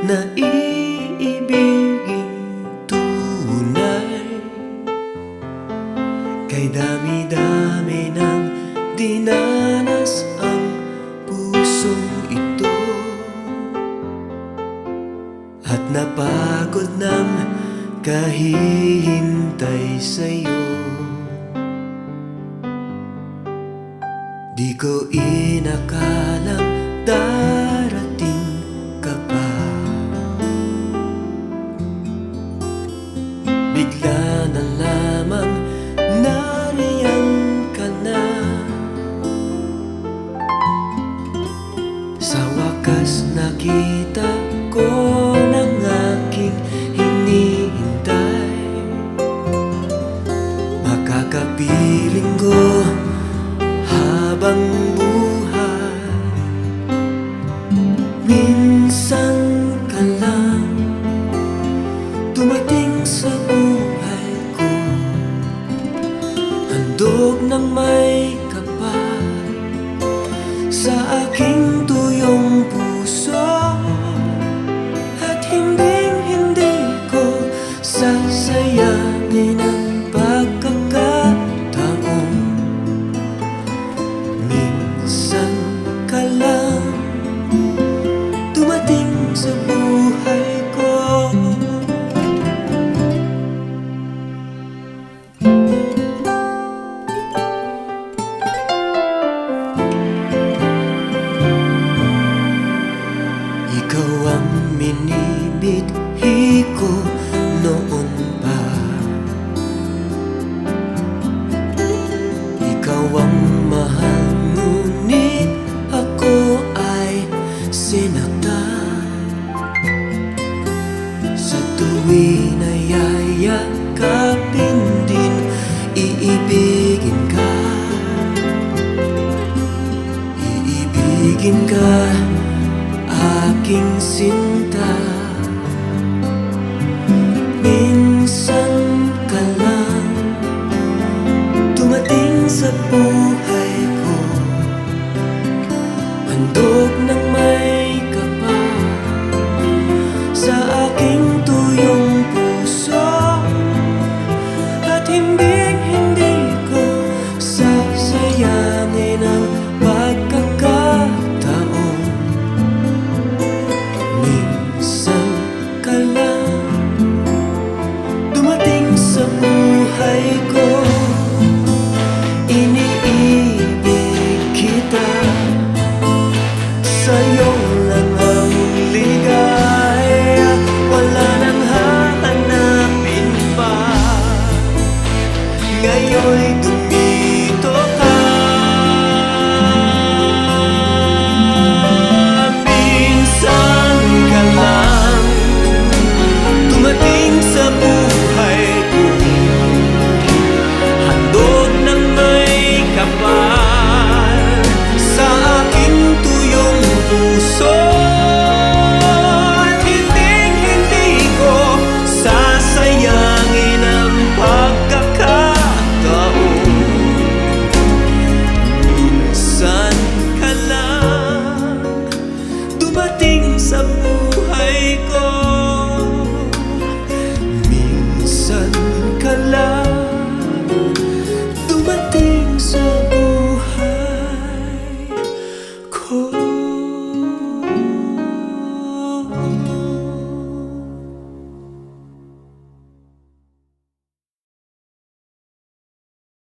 na iibigin tunay. Kay dami-dami ng dinanas ang pusong ito, at napagod ng kahihintay sa'yo. Di ko inakalang darating ka pa. Bigla na lamang nariyan ka na. Sa wakas nakita ko ng aking hinihintay. Makakapiling ko habang buhay. Minsan ka lang dumating sa buhay ko, handog ng may kapal sa aking tuyong puso. At hindi ko sasayangin ang pagkakataon. Minsan ka lang dumating sa buhay ko. Ikaw ang minibidhi ko noon pa. Ikaw ang mahal, ngunit ako ay sinaktan. Sa tuwin ay yayakapin din, iibigin ka. Iibigin ka, aking